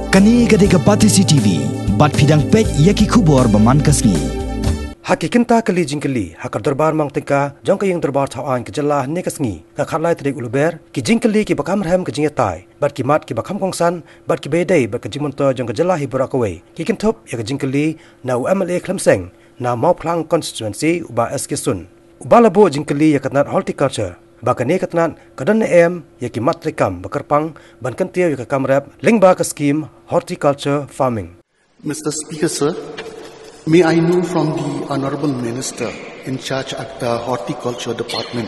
Kani gadega Parity TV, bat pidang pet yaki kubor baman kasni. Hakikinta kali Jingkylli, Haka Dorbar mang tingka, jong kayang Dorbar tawaan ke Jylla ne kasni, ka khalai trik uluber, ki Jingkylli ki bakam rem ke Jingthut, bat ki mat ki bakam kongsan, bat ki bedai bat ke Jingmonto jong ke Jylla hiburakaway, ki kintup ya ke Jingkylli, na UMLA Klemseng, na mau plang constituency uba eskisun. Uba labo Jingkylli ya katnat horticulture. Bakane katnat kadan em ya ki matrikam bakarpang ban kantia ya ka kamrap lingba ka scheme horticulture farming. Mr. Speaker, sir, may I know from the Honorable Minister in charge at the Horticulture Department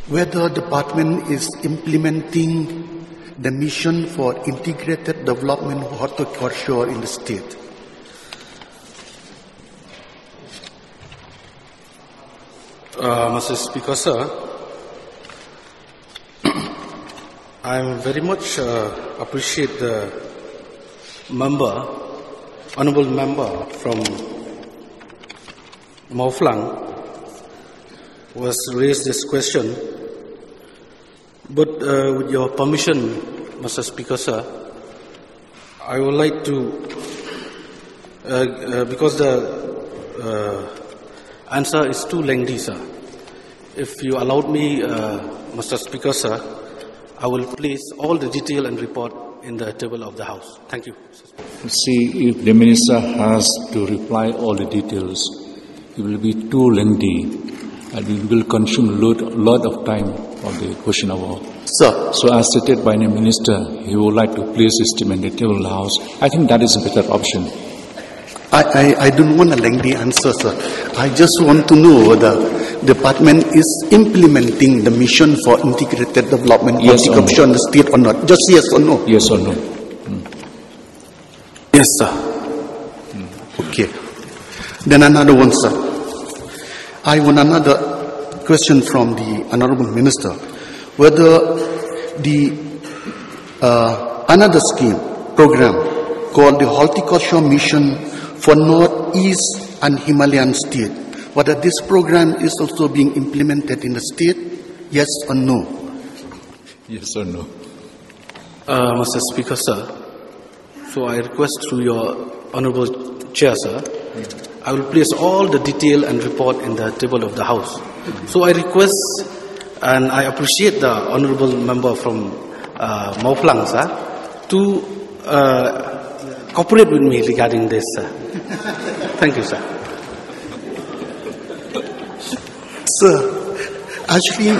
whether the department is implementing the mission for integrated development of horticulture in the state? Mr. Speaker, sir, I very much appreciate the honourable member from Mauflang who has raised this question. But with your permission, Mr. Speaker, sir, I would like to, because the answer is too lengthy, sir. If you allowed me, Mr. Speaker, sir, I will place all the detail and report in the table of the House. Thank you. See, if the Minister has to reply all the details, it will be too lengthy and it will consume a lot of time of the question hour. Sir. So as stated by the Minister, he would like to place his statement in the table of the House. I think that is a better option. I don't want a lengthy answer, sir. I just want to know whether the department is implementing the mission for integrated development yes horticulture in the state or not. Just yes or no. Yes or no. Yes, sir. Okay. Then another one, sir. I want another question from the Honourable Minister. Whether the another scheme, program called the Horticulture Mission for Northeast and Himalayan state, whether this program is also being implemented in the state, yes or no? Yes or no. Mr. Speaker, sir, so I request through your Honourable Chair, sir, I will place all the detail and report in the table of the House. So I request and I appreciate the Honourable Member from Mauflang, sir, to cooperate with me regarding this, sir. Thank you, sir. Sir, actually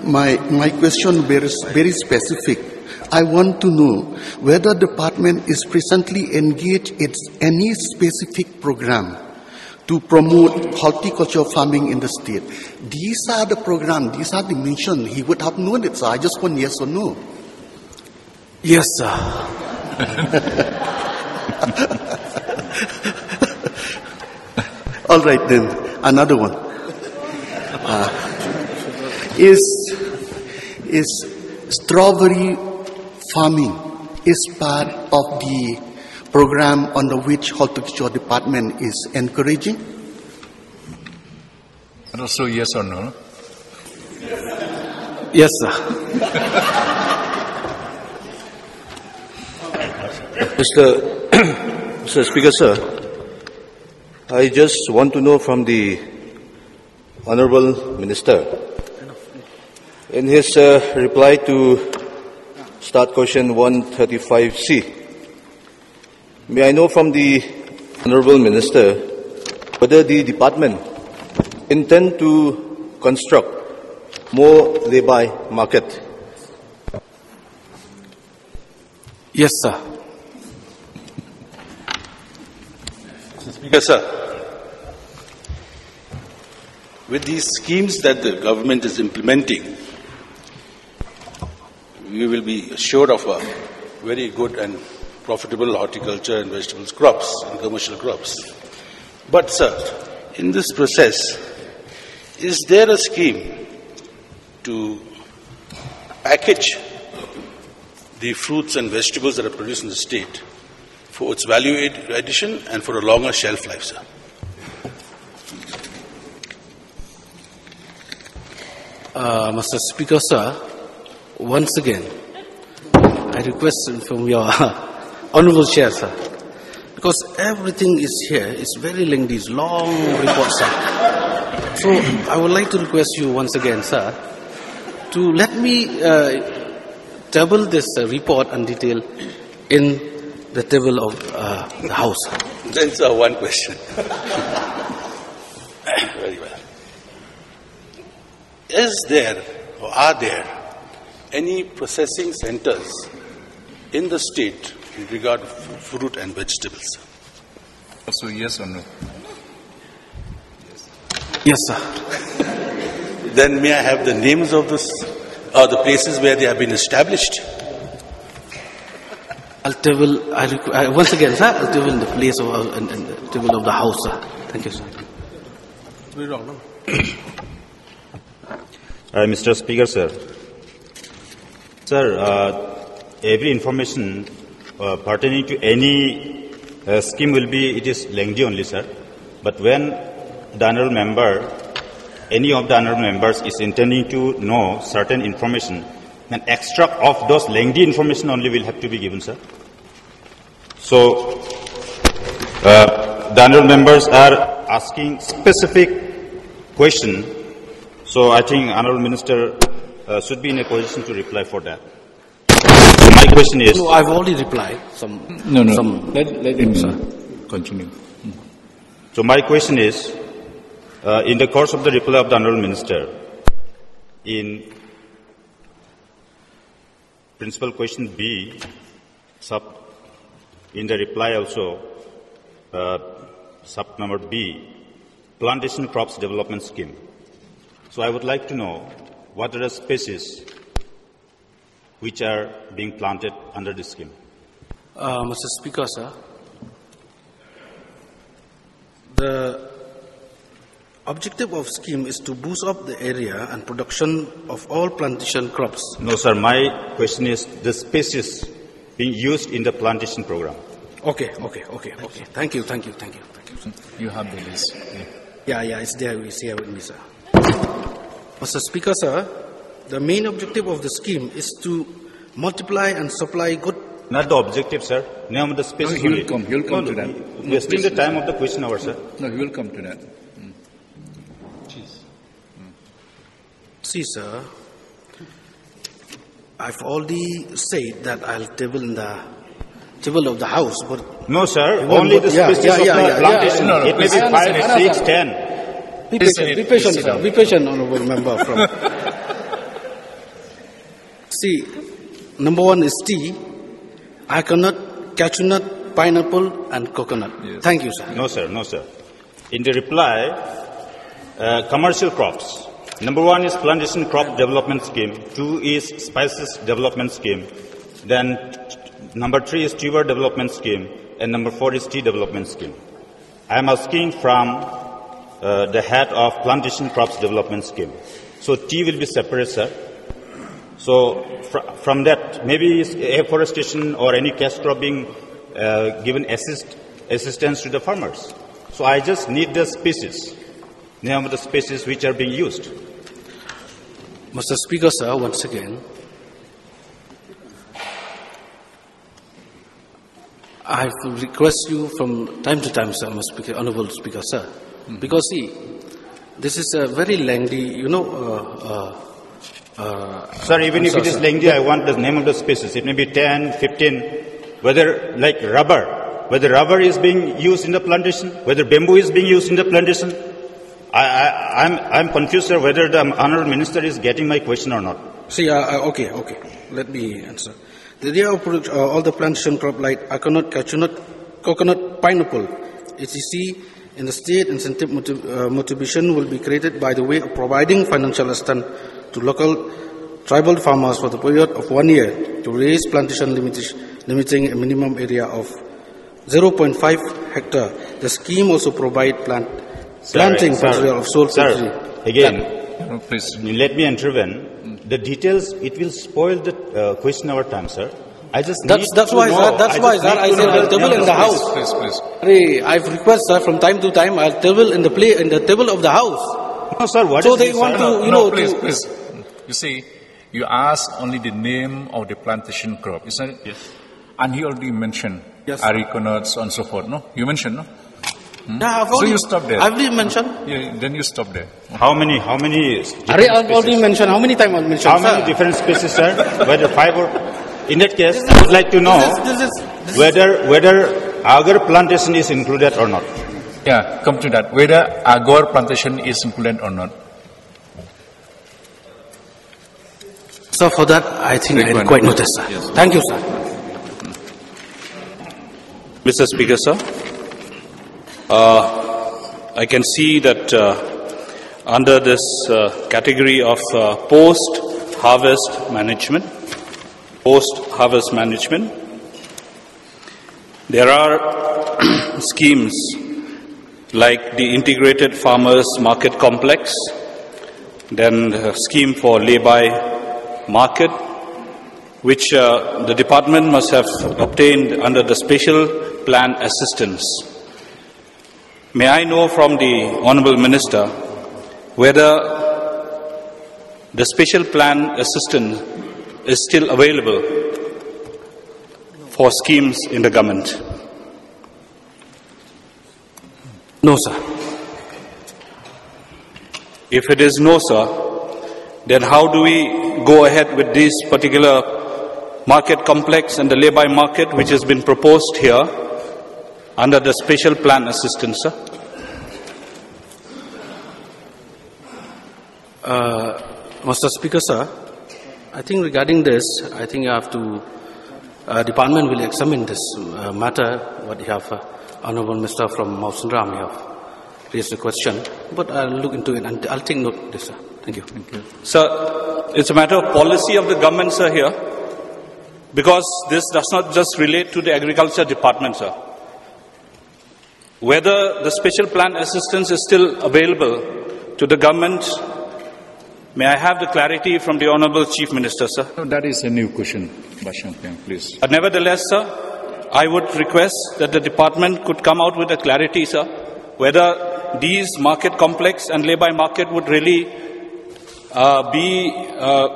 my question very specific. I want to know whether the department is presently engaged in any specific program to promote horticulture farming in the state. These are the programs, these are the mission. He would have known it, sir. I just want yes or no. Yes, sir. All right then, another one. Is strawberry farming is part of the program under which horticulture department is encouraging? And also yes or no? Yes, sir. Mr. Speaker, sir, I just want to know from the Honourable Minister, in his reply to start question 135C, may I know from the Honourable Minister whether the department intend to construct more lay-by market? Yes, sir. Mr. Speaker, sir, with these schemes that the government is implementing, we will be assured of a very good and profitable horticulture and vegetables crops and commercial crops. But, sir, in this process, is there a scheme to package the fruits and vegetables that are produced in the state for its value addition and for a longer shelf life, sir? Mr. Speaker, sir, once again, I I request from your honorable chair, sir. Because everything is here, it's very lengthy, it's long report, sir. So I would like to request you once again, sir, to let me table this report and detail in the table of the House. Then, sir, one question. Very well. Is there or are there any processing centers in the state in regard to fruit and vegetables? So yes or no? Yes, sir. Then may I have the names of this or the places where they have been established? I'll table, once again, sir, I'll table in the place of in the table of the House, sir. Thank you, sir. Very wrong, no? Mr. Speaker, sir. Sir, every information pertaining to any scheme it is lengthy only, sir. But when the honourable member, any of the honourable members is intending to know certain information, an extract of those lengthy information only will have to be given, sir. So, the honourable members are asking specific question. So, I think honourable minister should be in a position to reply for that. So, my question is... No, I've already replied. Let him continue. So, my question is, in the course of the reply of the honourable minister, in principal question B, in the reply also, sub number B, plantation crops development scheme. So I would like to know what are the species which are being planted under this scheme. Mr. Speaker, sir, the objective of scheme is to boost up the area and production of all plantation crops. No, sir. My question is the species being used in the plantation program. Okay. Thank you. You have the list. Yeah, it's there. We see it with me, sir. Mr. Speaker, sir, the main objective of the scheme is to multiply and supply good. Not the objective, sir. Name of the species. No, he will come to that. Wasting the time of the question hour, sir. No, he will come to that. See, sir, I've already said that I'll table in the table of the House, but... No, sir, only the species of plantation. No, it may be 5, 6, 10. Be patient, sir. Be patient, honourable member. See, number 1 is tea, coconut, cashew nut, pineapple, and coconut. Yes. Thank you, sir. No, sir. In the reply, commercial crops. Number 1 is plantation crop development scheme. 2 is spices development scheme. Then number 3 is tuber development scheme. And number 4 is tea development scheme. I am asking from the head of plantation crops development scheme. So tea will be separate, sir. So from that, maybe afforestation or any cash crop being given assistance to the farmers. So I just need the species, name of the species which are being used. Mr. Speaker, sir, once again, I request you from time to time, sir, Mr. Speaker, Honourable Speaker, sir, because see, this is a very lengthy, Sir, even if it is lengthy, I want the name of the species. It may be 10, 15, whether like whether rubber is being used in the plantation, whether bamboo is being used in the plantation. I'm confused, sir, whether the honourable minister is getting my question or not. See, okay. Let me answer. The area of all the plantation crop like coconut, cashew nut, coconut, pineapple, etc. in the state incentive motivation will be created by the way of providing financial assistance to local tribal farmers for the period of 1 year to raise plantation limiting a minimum area of 0.5 hectare. The scheme also provides planting material of sole factory. Again, please. Let me intervene. The details, it will spoil the question hour time, sir. I just that's why, sir, I said I'll table in the House. Please. I've requested, sir, from time to time, I'll table in the table of the House. No, sir, what so is they this, want sir? to, Please. You see, You asked only the name of the plantation crop, isn't it? Yes. And he already mentioned Yes. areca so on and so forth, no? You mentioned, no? Yeah, So you stop there. I've already mentioned. Yeah, then you stop there. How many I've already mentioned. How many times I've mentioned? How many different species, sir? Whether 5 or... In that case, I would like to know whether agar plantation is included or not. Yeah, come to that. Whether agar plantation is included or not. So for that, I think I quite noticed, sir. Yes. Thank you, sir. Mr. Speaker, sir, I can see that under this category of post-harvest management, there are schemes like the Integrated Farmers Market Complex, then the scheme for lay-by market, which the department must have obtained under the special plan assistance. May I know from the Honourable Minister whether the special plan assistance is still available for schemes in the government? No, sir. If it is no, sir, then how do we go ahead with this particular market complex and the lay-by market which has been proposed here under the special plan assistance, sir? Mr. Speaker, sir, I think regarding this, I think you have to, department will examine this matter, what you have, Honourable Minister from Nongrum, you have raised the question, but I'll look into it and I'll take note of this, sir. Thank you. Thank you. Sir, it's a matter of policy of the government, sir, here, because this does not just relate to the agriculture department, sir. Whether the special plan assistance is still available to the government, may I have the clarity from the Honourable Chief Minister, sir? No, that is a new question, Bashampiang, please. But nevertheless, sir, I would request that the department could come out with a clarity, sir, whether these market complex and lay-by market would really be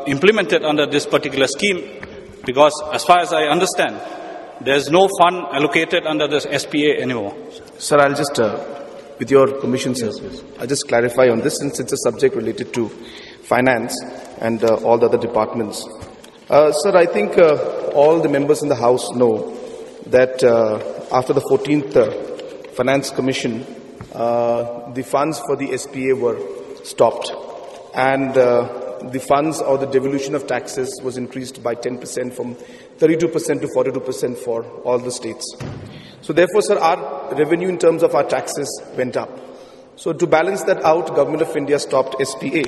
implemented under this particular scheme, because as far as I understand, there is no fund allocated under this SPA anymore. Sir, I'll just, with your permission, sir, I'll just clarify on this, since it's a subject related to finance and all the other departments. Sir, I think all the members in the House know that after the 14th Finance Commission, the funds for the SPA were stopped, and the funds or the devolution of taxes was increased by 10% from 32% to 42% for all the states. So therefore, sir, our revenue in terms of our taxes went up. So to balance that out, Government of India stopped SPA.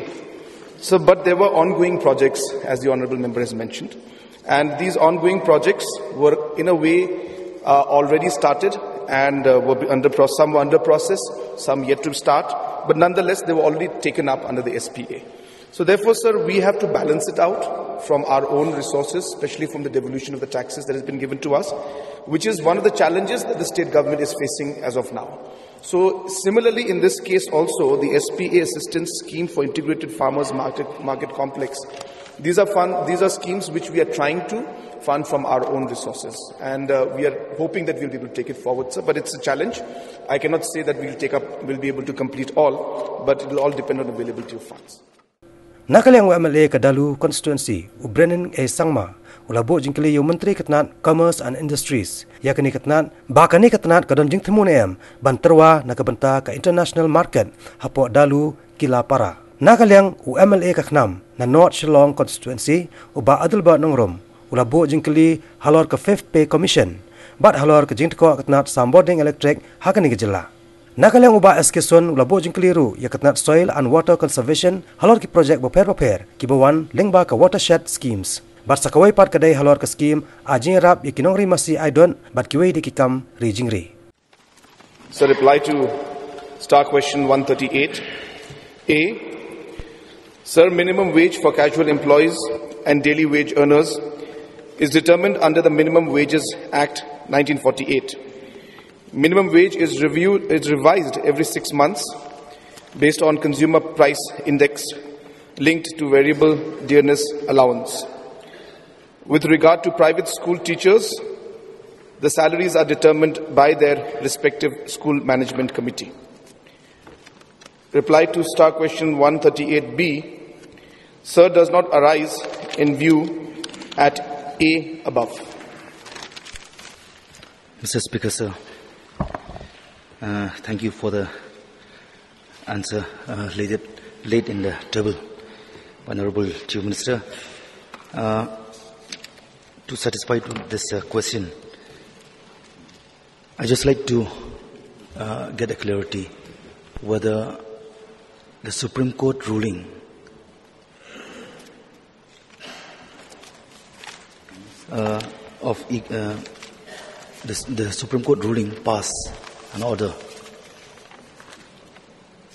So, but there were ongoing projects, as the Honourable Member has mentioned, and these ongoing projects were in a way already started and were some were under process, some yet to start, but nonetheless they were already taken up under the SPA. So therefore, sir, we have to balance it out from our own resources, especially from the devolution of the taxes that has been given to us, which is one of the challenges that the state government is facing as of now. So similarly, in this case also, the SPA assistance scheme for integrated farmers market complex, these are schemes which we are trying to fund from our own resources, and we are hoping that we'll be able to take it forward, sir. But it's a challenge. I cannot say that we'll be able to complete all, but it will all depend on availability of funds. Nakaliang MLA Kadalu constituency Ubrenin Sangma ulabo Jingkylli Menteri Ketnat Commerce and Industries yakni ketnat bakani ketnat kadon Jingthut banterwa nakabenta ka international market hapo dalu kila para. Nakaliang UMLA kaknam na North Shillong constituency uba Adelbert Nongrum ulabo Jingkylli Halor ka 5th Pay Commission bat Halor ka Jingthut ketnat Bording Electrei Haka ni Jylla. Nakaliang uba eskeson ulabo Jingkylli ru yakatnat soil and water conservation Halor ki project boper ki bawan lingba ka watershed schemes. Bat sakawai pat kadai Halor ka scheme ajing rap yakinong masi aidon bat kiwei dikikam ri jingri. So reply to star question 138. A. Sir, minimum wage for casual employees and daily wage earners is determined under the Minimum Wages Act 1948. Minimum wage is revised every 6 months based on consumer price index linked to variable dearness allowance. With regard to private school teachers, the salaries are determined by their respective school management committee. Reply to star question 138B, sir, does not arise in view at A above. Mr. Speaker, sir, thank you for the answer late in the table, Honourable Chief Minister. To satisfy this question, I just like to get a clarity whether the Supreme Court ruling the Supreme Court ruling passed an order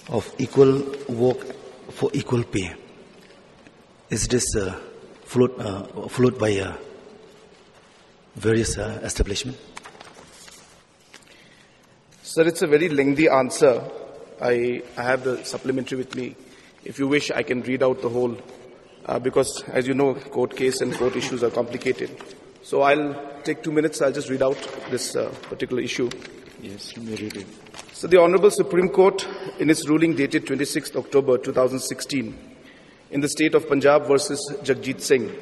of equal work for equal pay. Is this followed by various establishments? Sir, it's a very lengthy answer. I have the supplementary with me. If you wish, I can read out the whole, because as you know, court case and court issues are complicated. So I'll take 2 minutes. I'll just read out this particular issue. Yes, you may read it. So the Honourable Supreme Court, in its ruling dated 26th October 2016, in the state of Punjab versus Jagjit Singh,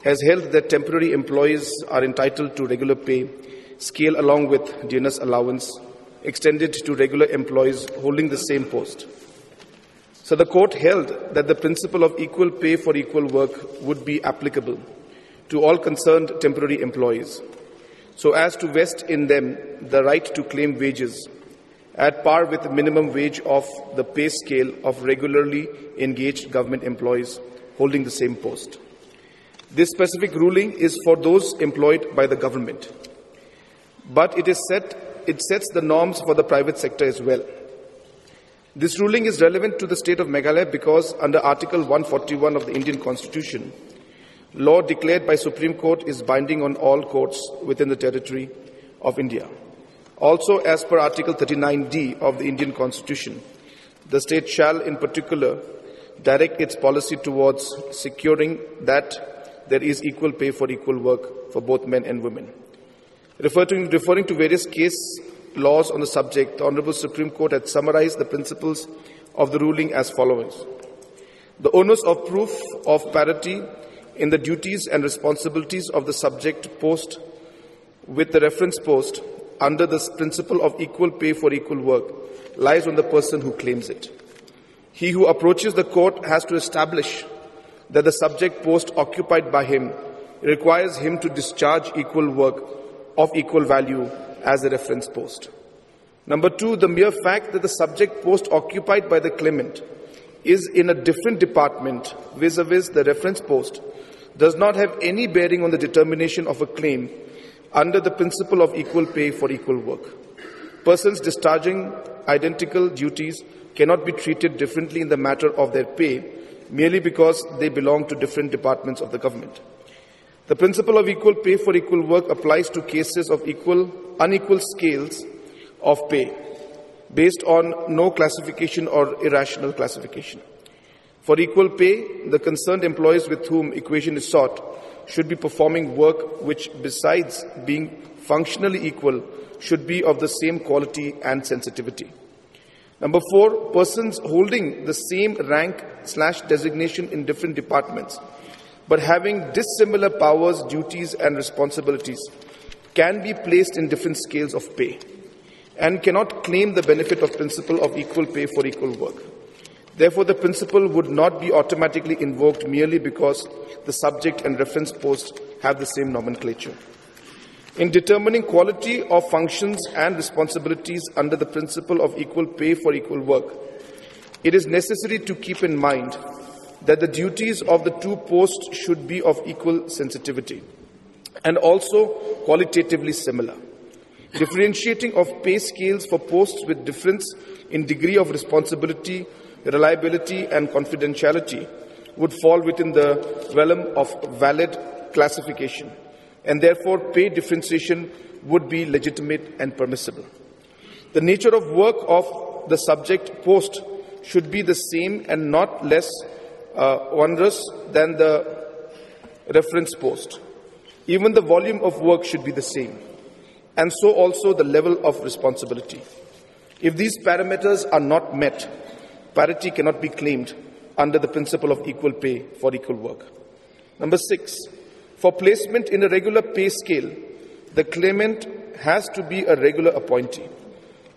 has held that temporary employees are entitled to regular pay scale along with dearness allowance extended to regular employees holding the same post. So the court held that the principle of equal pay for equal work would be applicable to all concerned temporary employees, so as to vest in them the right to claim wages at par with the minimum wage of the pay scale of regularly engaged government employees holding the same post. This specific ruling is for those employed by the government, but it sets the norms for the private sector as well. This ruling is relevant to the state of Meghalaya because under Article 141 of the Indian Constitution, law declared by Supreme Court is binding on all courts within the territory of India. Also, as per Article 39D of the Indian Constitution, the state shall in particular direct its policy towards securing that there is equal pay for equal work for both men and women. Referring to various case laws on the subject, the Honourable Supreme Court had summarized the principles of the ruling as follows. The onus of proof of parity in the duties and responsibilities of the subject post with the reference post under the principle of equal pay for equal work lies on the person who claims it. He who approaches the court has to establish that the subject post occupied by him requires him to discharge equal work of equal value as a reference post. Number two, the mere fact that the subject post occupied by the claimant is in a different department vis-a-vis the reference post does not have any bearing on the determination of a claim under the principle of equal pay for equal work. Persons discharging identical duties cannot be treated differently in the matter of their pay merely because they belong to different departments of the government. The principle of equal pay for equal work applies to cases of unequal scales of pay based on no classification or irrational classification. For equal pay, the concerned employees with whom equation is sought should be performing work which, besides being functionally equal, should be of the same quality and sensitivity. Number four, persons holding the same rank/designation in different departments but having dissimilar powers, duties and responsibilities can be placed in different scales of pay and cannot claim the benefit of principle of equal pay for equal work. Therefore, the principle would not be automatically invoked merely because the subject and reference post have the same nomenclature. In determining quality of functions and responsibilities under the principle of equal pay for equal work, it is necessary to keep in mind that the duties of the two posts should be of equal sensitivity and also qualitatively similar. Differentiating of pay scales for posts with difference in degree of responsibility, reliability and confidentiality would fall within the realm of valid classification, and therefore pay differentiation would be legitimate and permissible. The nature of work of the subject post should be the same and not less onerous than the reference post. Even the volume of work should be the same, and so also the level of responsibility. If these parameters are not met, parity cannot be claimed under the principle of equal pay for equal work. Number 6, for placement in a regular pay scale, the claimant has to be a regular appointee.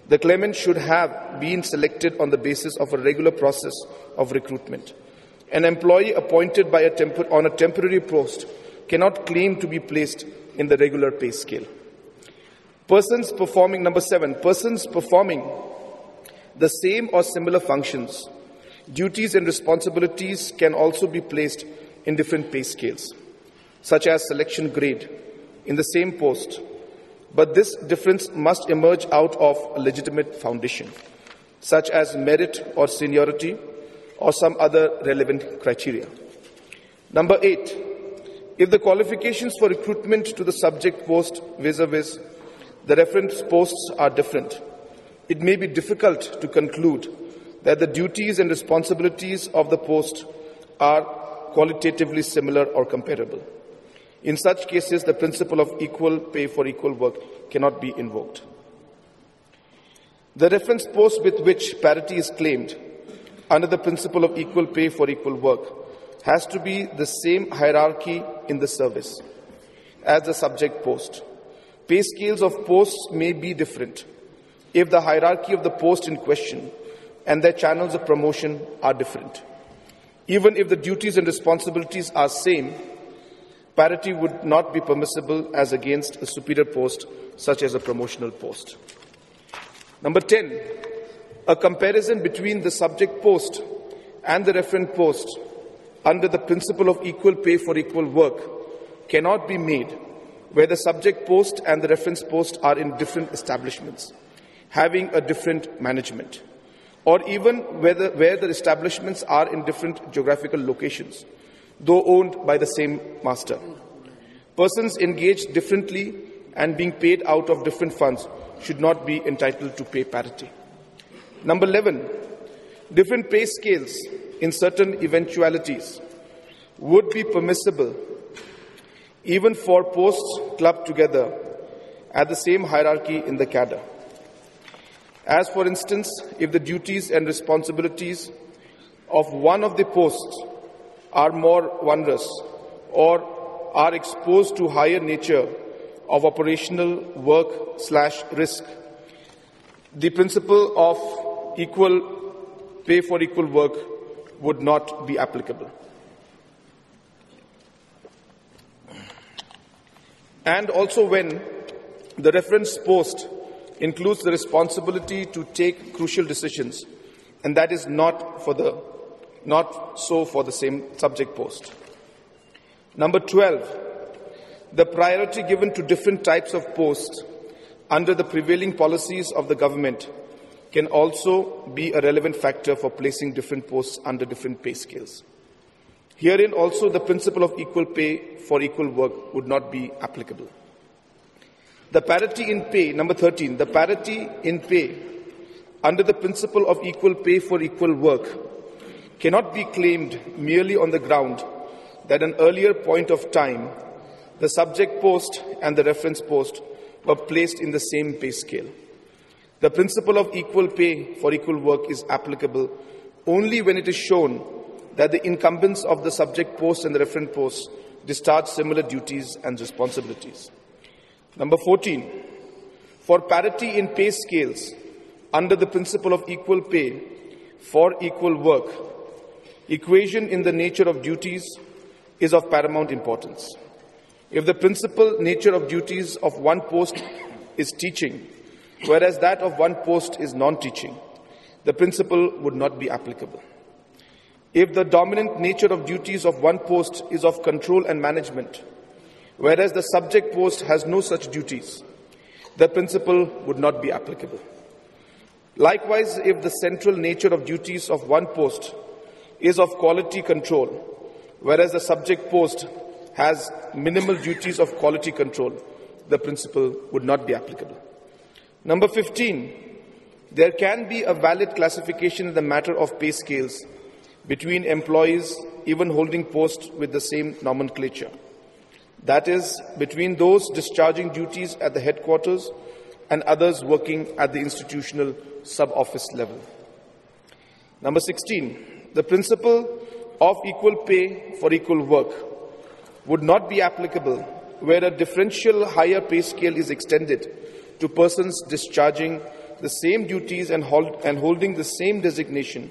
The claimant should have been selected on the basis of a regular process of recruitment. An employee appointed by on a temporary post cannot claim to be placed in the regular pay scale. Number 7, persons performing the same or similar functions, duties and responsibilities can also be placed in different pay scales, such as selection grade in the same post, but this difference must emerge out of a legitimate foundation, such as merit or seniority or some other relevant criteria. Number 8, if the qualifications for recruitment to the subject post vis-a-vis the reference posts are different, it may be difficult to conclude that the duties and responsibilities of the post are qualitatively similar or comparable. In such cases, the principle of equal pay for equal work cannot be invoked. The reference post with which parity is claimed under the principle of equal pay for equal work has to be the same hierarchy in the service as the subject post. Pay scales of posts may be different if the hierarchy of the post in question and their channels of promotion are different. Even if the duties and responsibilities are same, parity would not be permissible as against a superior post such as a promotional post. Number 10, a comparison between the subject post and the referent post under the principle of equal pay for equal work cannot be made where the subject post and the reference post are in different establishments, having a different management, or even where the establishments are in different geographical locations, though owned by the same master. Persons engaged differently and being paid out of different funds should not be entitled to pay parity. Number 11, different pay scales in certain eventualities would be permissible even for posts clubbed together at the same hierarchy in the cadre. As for instance, if the duties and responsibilities of one of the posts are more onerous or are exposed to higher nature of operational work/risk, the principle of equal pay for equal work would not be applicable. And also when the reference post includes the responsibility to take crucial decisions, and that is not so for the same subject post. Number 12, the priority given to different types of posts under the prevailing policies of the government can also be a relevant factor for placing different posts under different pay scales. Herein also the principle of equal pay for equal work would not be applicable. The parity in pay, number 13, the parity in pay under the principle of equal pay for equal work cannot be claimed merely on the ground that at an earlier point of time the subject post and the reference post were placed in the same pay scale. The principle of equal pay for equal work is applicable only when it is shown that the incumbents of the subject post and the referent post discharge similar duties and responsibilities. Number 14, for parity in pay scales under the principle of equal pay for equal work, equation in the nature of duties is of paramount importance. If the principal nature of duties of one post is teaching, whereas that of one post is non-teaching, the principle would not be applicable. If the dominant nature of duties of one post is of control and management, whereas the subject post has no such duties, the principle would not be applicable. Likewise, if the central nature of duties of one post is of quality control, whereas the subject post has minimal duties of quality control, the principle would not be applicable. Number 15, there can be a valid classification in the matter of pay scales between employees even holding posts with the same nomenclature. That is, between those discharging duties at the headquarters and others working at the institutional sub-office level. Number 16, the principle of equal pay for equal work would not be applicable where a differential higher pay scale is extended to persons discharging the same duties and holding the same designation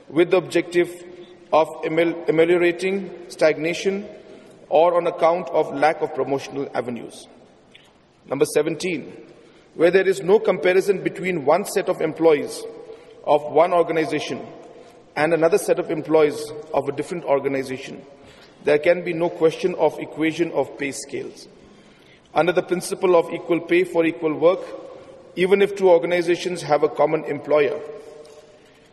with the objective of ameliorating stagnation or on account of lack of promotional avenues. Number 17, where there is no comparison between one set of employees of one organization and another set of employees of a different organization, there can be no question of equation of pay scales. Under the principle of equal pay for equal work, even if two organizations have a common employer.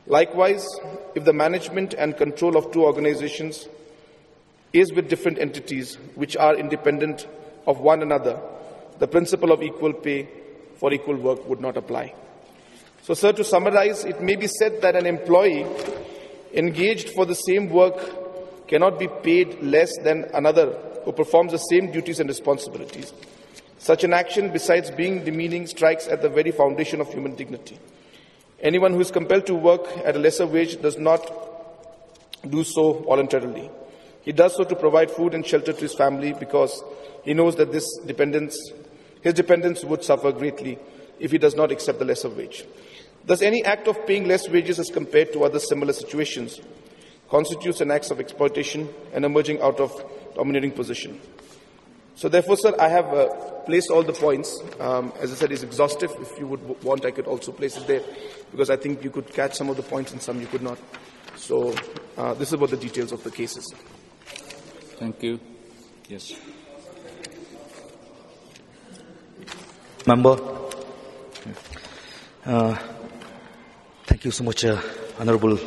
Likewise, if the management and control of two organizations is with different entities which are independent of one another, the principle of equal pay for equal work would not apply. So, sir, to summarize, it may be said that an employee engaged for the same work cannot be paid less than another who performs the same duties and responsibilities. Such an action, besides being demeaning, strikes at the very foundation of human dignity. Anyone who is compelled to work at a lesser wage does not do so voluntarily. He does so to provide food and shelter to his family because he knows that his dependents would suffer greatly if he does not accept the lesser wage. Thus, any act of paying less wages as compared to other similar situations constitutes an act of exploitation and emerging out of domineering position. So therefore, sir, I have placed all the points. As I said, it's exhaustive. If you would want, I could also place it there, because I think you could catch some of the points and some you could not. So this is about the details of the cases. Thank you. Yes. Member. Thank you so much, Honorable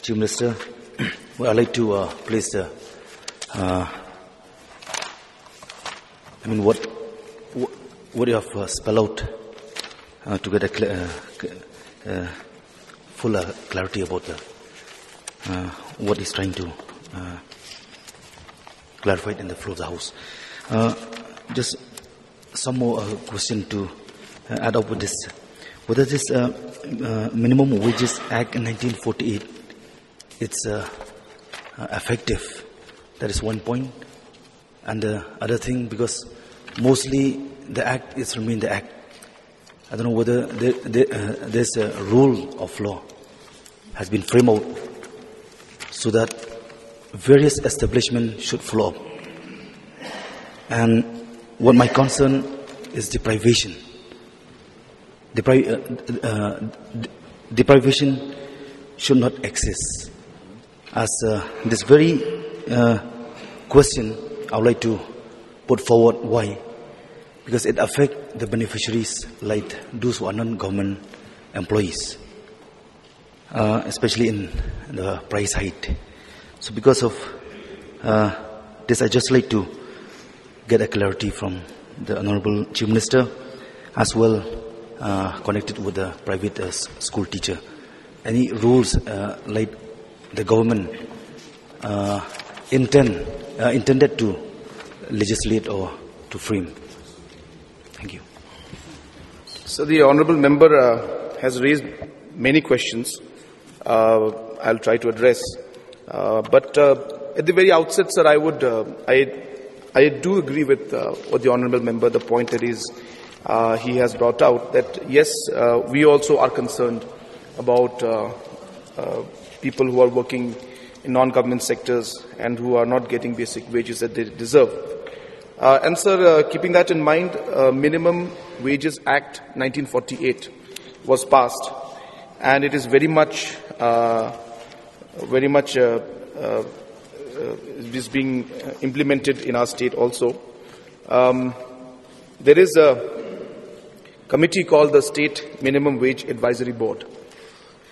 Chief Minister. Well, I'd like to place the what you have spelled out to get a full clarity about what is trying to clarify in the floor of the House. Just some more question to add up with this. Whether this Minimum Wages Act in 1948 it's effective, that is one point. And the other thing, because mostly the act is remain the act. I don't know whether there's a rule of law has been framed out so that various establishments should follow up. And what my concern is deprivation. Deprivation should not exist. As this very question, I would like to put forward why. Because it affects the beneficiaries, like those who are non-government employees, especially in the price hike. So because of this, I just like to get a clarity from the Honorable Chief Minister, as well connected with the private school teacher. Any rules like the government intended to legislate or to frame? Thank you. So the honourable member has raised many questions. I'll try to address. But at the very outset, sir, I do agree with what the honourable member, the point that he has brought out, that yes, we also are concerned about people who are working in non-government sectors and who are not getting basic wages that they deserve. And sir, keeping that in mind, Minimum Wages Act 1948 was passed, and it is very much is being implemented in our state also. There is a committee called the State Minimum Wage Advisory Board,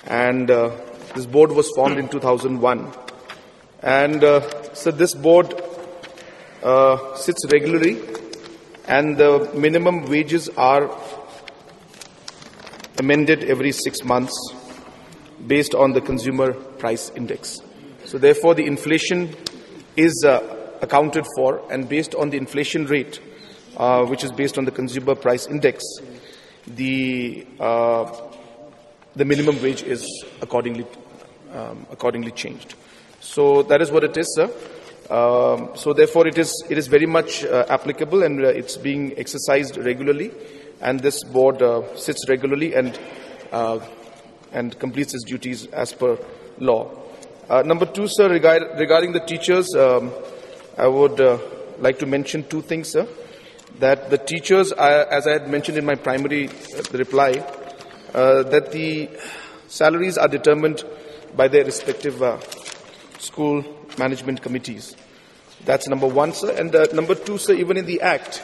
and this board was formed in 2001. And so this board sits regularly, and the minimum wages are amended every 6 months based on the consumer price index. So therefore, the inflation is accounted for, and based on the inflation rate, which is based on the consumer price index, the minimum wage is accordingly changed. So that is what it is, sir. So therefore, it is very much applicable, and it's being exercised regularly. And this board sits regularly and completes its duties as per law. Number two, sir, regarding the teachers, I would like to mention two things, sir. That the teachers, as I had mentioned in my primary reply, that the salaries are determined by their respective school management committees. That's number one, sir. And number two, sir, even in the Act,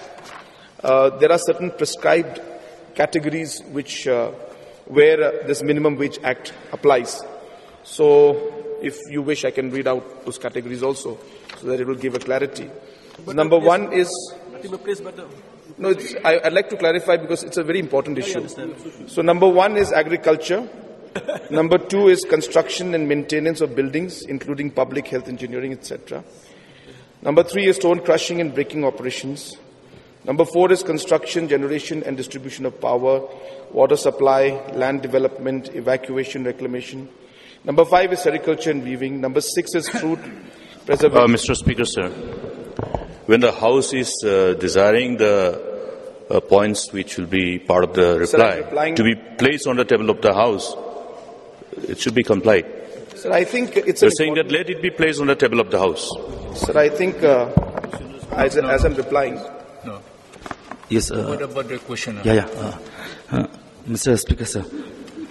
there are certain prescribed categories which where this Minimum Wage Act applies. So, if you wish, I can read out those categories also, so that it will give a clarity. Number one is... No, I'd like to clarify because it's a very important issue. So, number one is agriculture. Number two is construction and maintenance of buildings, including public health engineering, etc. Number three is stone crushing and breaking operations. Number four is construction, generation and distribution of power, water supply, land development, evacuation, reclamation. Number five is sericulture and weaving. Number six is fruit preservation. Mr. Speaker, sir, when the House is desiring the points which will be part of the reply to be placed on the table of the House, it should be complied. Sir, I think it's... You're saying that let it be placed on the table of the House. Sir, I think as I'm replying... No. Yes. What about the question? Mr. Speaker, sir.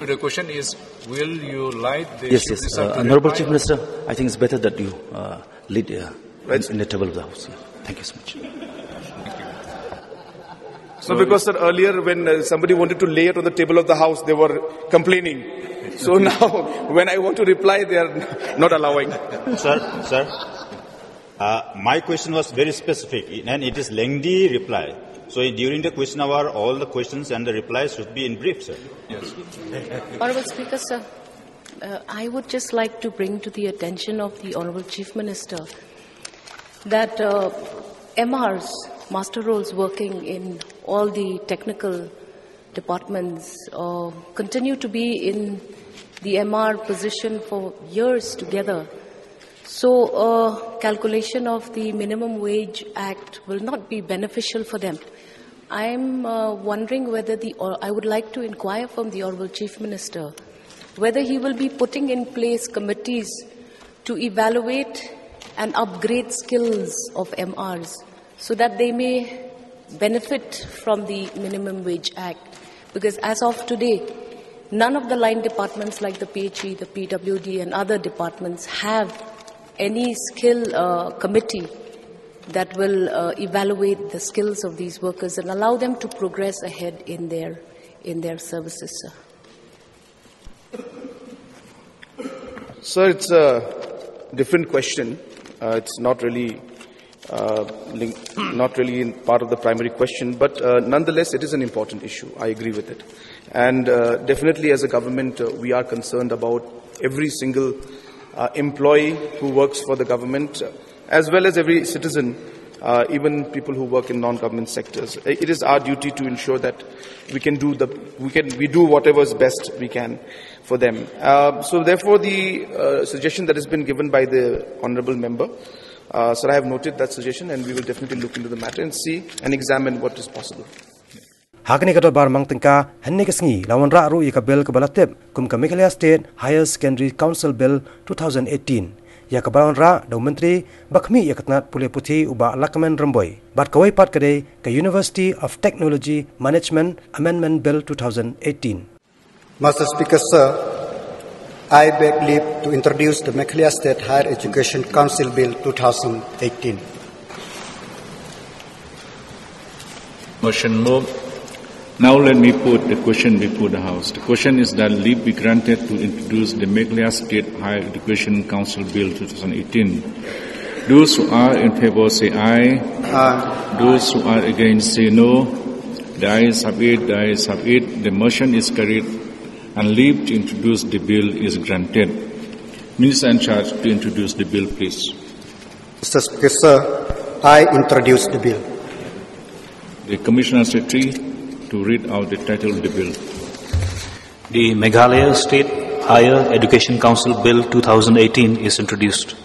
The question is, will you light the... Yes. Honorable Chief Minister, I think it's better that you lead in the table of the House. Yeah. Thank you so much. So because, sir, earlier when somebody wanted to lay it on the table of the House, they were complaining. So now, when I want to reply, they are not allowing. Sir, my question was very specific, and it is lengthy reply. So during the question hour, all the questions and the replies should be in brief, sir. Yes. Honorable Speaker, sir, I would just like to bring to the attention of the Honorable Chief Minister that MRs, master roles working in all the technical departments, continue to be in the MR position for years together. So calculation of the Minimum Wage Act will not be beneficial for them. I'm wondering whether I would like to inquire from the Honorable Chief Minister whether he will be putting in place committees to evaluate and upgrade skills of MRs so that they may benefit from the Minimum Wage Act. Because as of today, none of the line departments like the PHE, the PWD and other departments have any skill committee that will evaluate the skills of these workers and allow them to progress ahead in their services, sir. Sir, it's a different question. It's not really in part of the primary question, but nonetheless, it is an important issue. I agree with it. And definitely as a government, we are concerned about every single employee who works for the government, as well as every citizen, even people who work in non-government sectors. It is our duty to ensure that we do whatever is best we can for them. So therefore, the suggestion that has been given by the honourable member, sir, I have noted that suggestion, and we will definitely look into the matter and see and examine what is possible. Haka ni ka Dorbar mang tengka henne kesngi lawan ra ru ka bill ka balatep kum ka Meghalaya State Higher Secondary Council Bill 2018 ya ka bawan ra do menteri bakmi ya katnat pule puthi uba lakamen ramboy bat kawai pat kade ka University of Technology Management Amendment Bill 2018. Mr. Speaker, sir, I beg leave to introduce the Meghalaya State Higher Education Council Bill 2018. Motion moved. Now let me put the question before the House. The question is that leave be granted to introduce the Meghalaya State Higher Education Council Bill 2018. Those who are in favor say aye. Aye. Those who are against say no. The ayes have it. The ayes have it. The motion is carried and leave to introduce the bill is granted. Minister in charge to introduce the bill, please. Mr. Speaker, sir, I introduce the bill. The Commissioner Secretary to read out the title of the bill. The Meghalaya State Higher Education Council Bill 2018 is introduced.